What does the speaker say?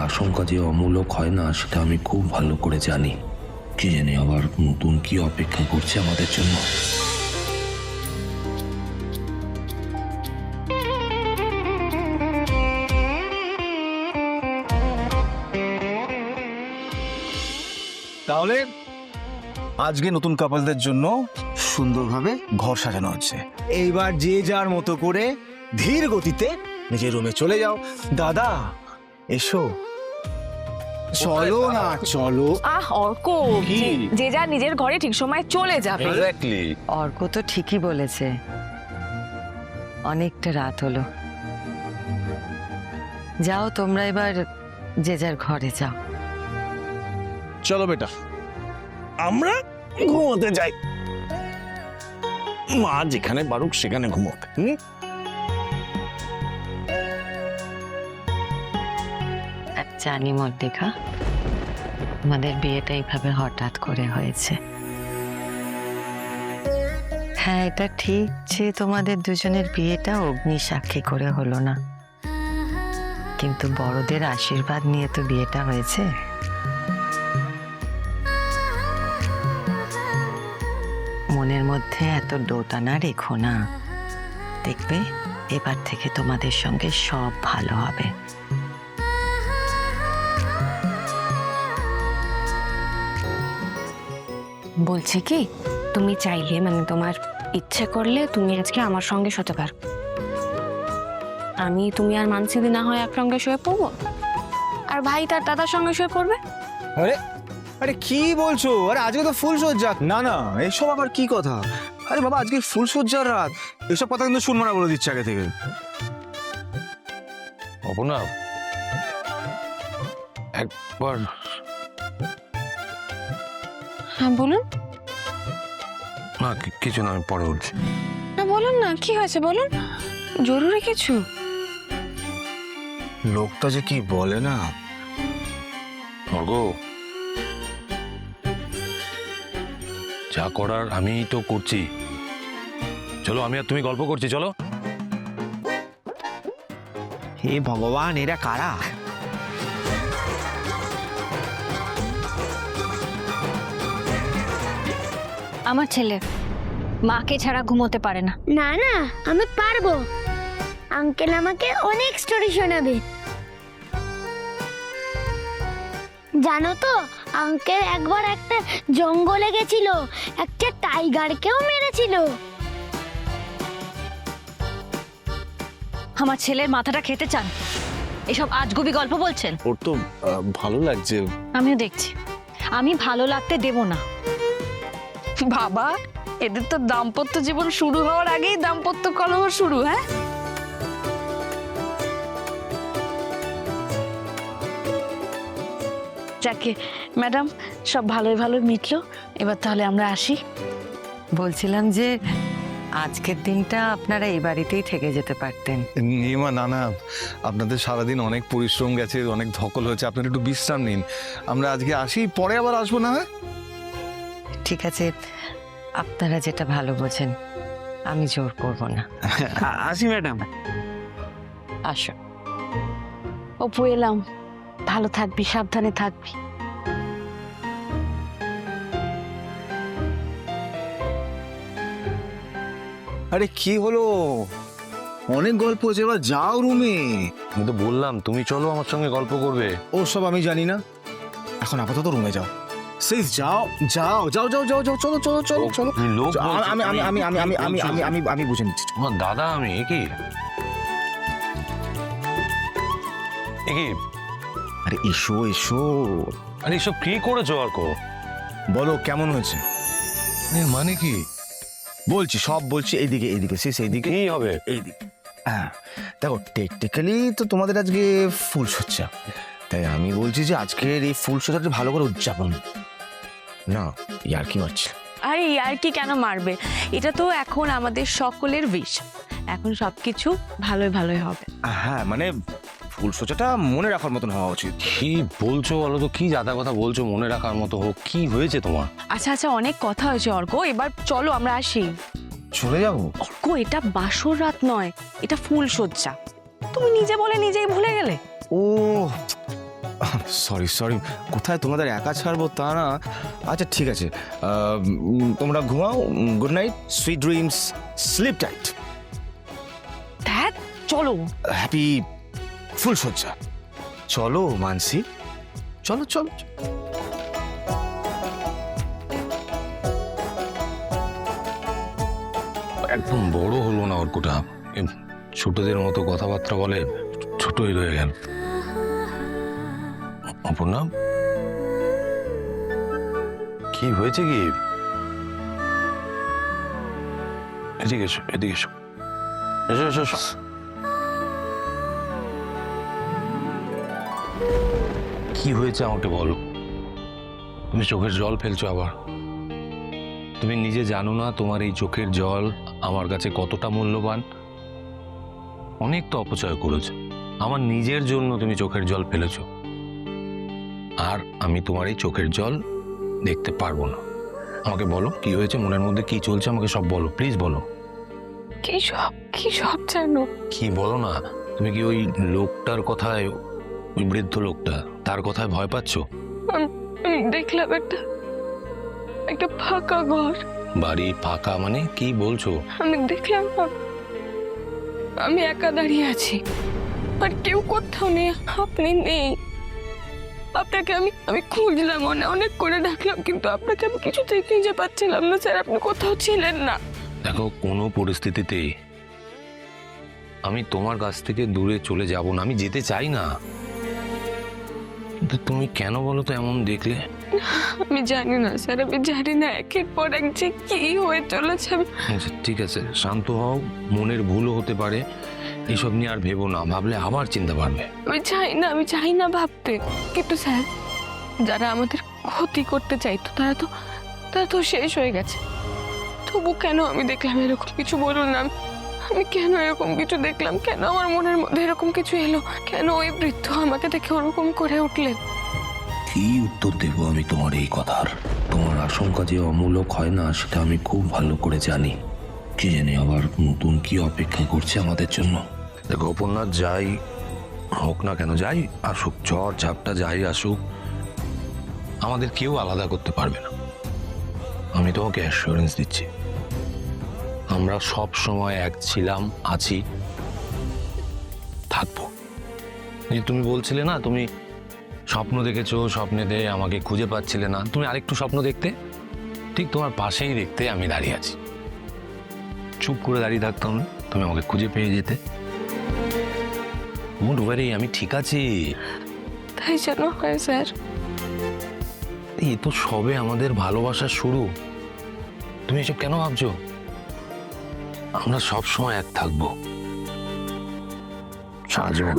আশঙ্কা যে অমূলক হয় না সেটা আমি খুব ভালো করে জানি। কি জানি আবার নতুন কি অপেক্ষা করছে আমাদের জন্য। তাহলে আজকে নতুন কাপলদের জন্য সুন্দরভাবে ঘর সাজানো হচ্ছে। এইবার যে যার মতো করে ধীর গতিতে নিজের রুমে চলে যাও। দাদা এসো, চলো না চলো। অর্ক, যে যা নিজের ঘরে ঠিক সময় চলে যাবে। অর্ক তো ঠিকই বলেছে, অনেকটা রাত হলো। যাও তোমরা এবার যে যার ঘরে যাও। চলো বেটা, আমরা ঘুমোতে যাই। মা যেখানে পারুক সেখানে ঘুমোক। জানি মল্লিকা, আমাদের বিয়েটা এইভাবে হঠাৎ করে হয়েছে। হ্যাঁ, এটা ঠিক যে তোমাদের দুজনের বিয়েটা অগ্নি সাক্ষী করে হলো না, কিন্তু বড়দের আশীর্বাদ নিয়ে তো বিয়েটা হয়েছে। মনের মধ্যে এত দোটানা রেখো না, দেখবে এবার থেকে তোমাদের সঙ্গে সব ভালো হবে। বলছি কি, তুমি চাইলে মানে তোমার ইচ্ছে করলে তুমি আজকে আমার সঙ্গে শুতে পারো। তুমি আর মানসিদি না হয় একসঙ্গে শুয়ে পড়বো, আর ভাই তার দাদার সঙ্গে শুয়ে পড়বে। আরে আরে কি বলছো? আরে আজকে তো ফুল সজ্জা। না না, এসব আবার কি কথা? আরে বাবা, আজকে ফুল সজ্জার রাত, এসব কথা কিন্তু শুনবো না বলে দিচ্ছে আগে থেকে। অপনা, একবার হ্যাঁ বলুন। না কিছু না, আমি পরে বলছি। না বলুন না, কি হয়েছে বলুন, জরুরি কিছু। লোকটা যে কি বলে না। অর্ক, যা করার আমি তো করছি। চলো, আমি আর তুমি গল্প করছি, চলো। হে ভগবান, এরা কারা? আমার ছেলে মাকে ছাড়া ঘুমোতে পারে না। না না, আমি পারবো। আঙ্কেল আমাকে অনেক স্টোরি শোনাবে। জানো তো, আঙ্কেল একবার একটা জঙ্গলে গেছিল, একটা টাইগারকেও মেরেছিল। আমার ছেলের মাথাটা খেতে চান, এসব আজগুবি গল্প বলছেন। ওর তো ভালো লাগছে। আমিও দেখছি, আমি ভালো লাগতে দেব না। বাবা, এদের তো দাম্পত্য জীবন শুরু হওয়ার আগেই দাম্পত্য কলহ শুরু। হ্যাঁ, যাকে ম্যাডাম, সব ভালোই ভালো মিটলো। এবার তাহলে আমরা আসি। বলছিলাম যে আজকের দিনটা আপনারা এই বাড়িতেই থেকে যেতে পারতেন। নিমা, না না, আপনাদের সারাদিন অনেক পরিশ্রম গেছে, অনেক ধকল হয়েছে, আপনারা একটু বিশ্রাম নিন। আমরা আজকে আসি, পরে আবার আসবো না? ঠিক আছে, আপনারা যেটা ভালো বোঝেন, আমি জোর করব না। আসি ম্যাডাম। আসো। অপু, এলাম। ভালো থাকবি, সাবধানে থাকবি। আরে কি হলো? অনেক গল্প হয়েছে, এবার যাও রুমে। আমি তো বললাম তুমি চলো আমার সঙ্গে গল্প করবে। ও সব আমি জানি না, এখন আপাতত রুমে যাও। সিস যাও যাও যাও যাও যাও যাও, চলো চলো চলো চলো। আমি আমি আমি আমি আমি আমি আমি আমি আমি বুঝে নিচ্ছি। আমার দাদা, আমি কি আরে এসো এসো। আরে এসব কি করেছো অর্ক? বলো কেমন হয়েছে? মানে কি বলছি, সব বলছি। এইদিকে এইদিকে সিস, এইদিকে। কি হবে? এইদিকে। হ্যাঁ দেখো, টেকনিক্যালি তো তোমাদের আজকে ফুল সজ্জা, তাই আমি বলছি যে আজকের এই ফুল সজ্জাটা ভালো করে উদযাপন না। ইয়ার কি মারছে? আরে আর কি কেন মারবে, এটা তো এখন আমাদের সকলের উইশ। এখন সবকিছু ভালোই ভালোই হবে। হ্যাঁ মানে ফুল সজ্জাটা মনে রাখার মতন হওয়া উচিত। কি বলছো বলো তো, কি জাদা কথা বলছো? মনে রাখার মতো হোক, কি হয়েছে তোমার? আচ্ছা আচ্ছা, অনেক কথা হয়েছে অর্ক, এবার চলো আমরা আসি। চলে যাবো? অর্ক, এটা বাসর রাত নয়, এটা ফুল সজ্জা। তুমি নিজে বলে নিজেই ভুলে গেলে। ও সরি সরি, কোথায় তোমাদের একা ছাড়বো তা না। আচ্ছা ঠিক আছে, তোমরা ঘুমাও। Good night, sweet dreams, sleep tight, ধ্যাত, চলো। হ্যাপি ফুল সজ্জা। চলো মানসি, চলো চলো। একদম বড় হলো না অর্কটা, ছোটদের মতো কথাবার্তা বলে, ছোটই রয়ে গেল। অপর্ণা, কি হয়েছে কি? এদিকে এসো, এদিকে এসো, এসো এসো এসো। কি হয়েছে আমাকে বলো। তুমি চোখের জল ফেলছো আবার। তুমি নিজে জানো না তোমার এই চোখের জল আমার কাছে কতটা মূল্যবান। অনেক তো অপচয় করেছো, আমার নিজের জন্য তুমি চোখের জল ফেলেছো, আর আমি তোমার এই চোখের জল দেখতে পারবো না। আমাকে বলো কি হয়েছে, মনের মধ্যে কি চলছে, আমাকে সব বলো, প্লিজ বলো। কি সব জানো? কি বলো না, তুমি কি ওই লোকটার কথায়, ওই বৃদ্ধ লোকটা, তার কথায় ভয় পাচ্ছো? আমি দেখলাম একটা ফাঁকা ঘর। বাড়ি ফাঁকা মানে কি বলছো? আমি দেখলাম আমি একা দাঁড়িয়ে আছি, আর কেউ কোথাও নেই, আপনি নেই। আপনাকে আমি খুঁজলাম, অনেক করে ডাকলাম, কিন্তু আপনাকে আমি কিছুতেই খুঁজে পাচ্ছিলাম না স্যার, আপনি কোথাও ছিলেন না। দেখো, কোনো পরিস্থিতিতেই আমি তোমার কাছ থেকে দূরে চলে যাব না, আমি যেতে চাই না। কিন্তু তুমি কেন বলো তো এমন দেখলে? আমি জানি না স্যার, আমি জানি না, একের পর এক যে কি হয়ে চলেছে। আচ্ছা, ঠিক আছে, শান্ত হও, মনের ভুলও হতে পারে, এইসব নিয়ে আর ভেবো না, ভাবলে আবার চিন্তা বাড়বে। আমি চাই না ভাবতে, কিন্তু স্যার যারা আমাদের ক্ষতি করতে চাইতো তারা তো শেষ হয়ে গেছে। তবু কেন আমি দেখলাম এরকম কিছু? বলুন না, আমি কেন এরকম কিছু দেখলাম? কেন আমার মনের মধ্যে এরকম কিছু এলো? কেন ওই বৃদ্ধ আমাকে দেখে ওরকম করে উঠলেন? কি উত্তর দেবো আমি তোমার এই কথার? তোমার আশঙ্কা যে অমূলক হয় না সেটা আমি খুব ভালো করে জানি। কি জানি আবার নতুন কি অপেক্ষা করছে আমাদের জন্য। দেখো অপর্ণা, যাই হোক না কেন, যাই আসুক, ঝড় ঝাপটা যাই আসুক, আমাদের কেউ আলাদা করতে পারবে না। আমি তোমাকে অ্যাসিওরেন্স দিচ্ছি, আমরা সব সময় এক ছিলাম, আছি, থাকবো। যে তুমি বলছিলে না তুমি স্বপ্ন দেখেছো, স্বপ্নেতে আমাকে খুঁজে পাচ্ছিলে না, তুমি আরেকটু স্বপ্ন দেখতে, ঠিক তোমার পাশেই দেখতে আমি দাঁড়িয়ে আছি। চুপ করে দাঁড়িয়ে থাকতাম না, তুমি আমাকে খুঁজে পেয়ে যেতে। ডোন্ট ওয়ারি, আমি ঠিক আছি। তাই যেন হয় স্যার। এই তো সবে আমাদের ভালোবাসার শুরু, তুমি এসব কেন ভাবছো? আমরা সব সময় এক থাকবো, সারা জীবন।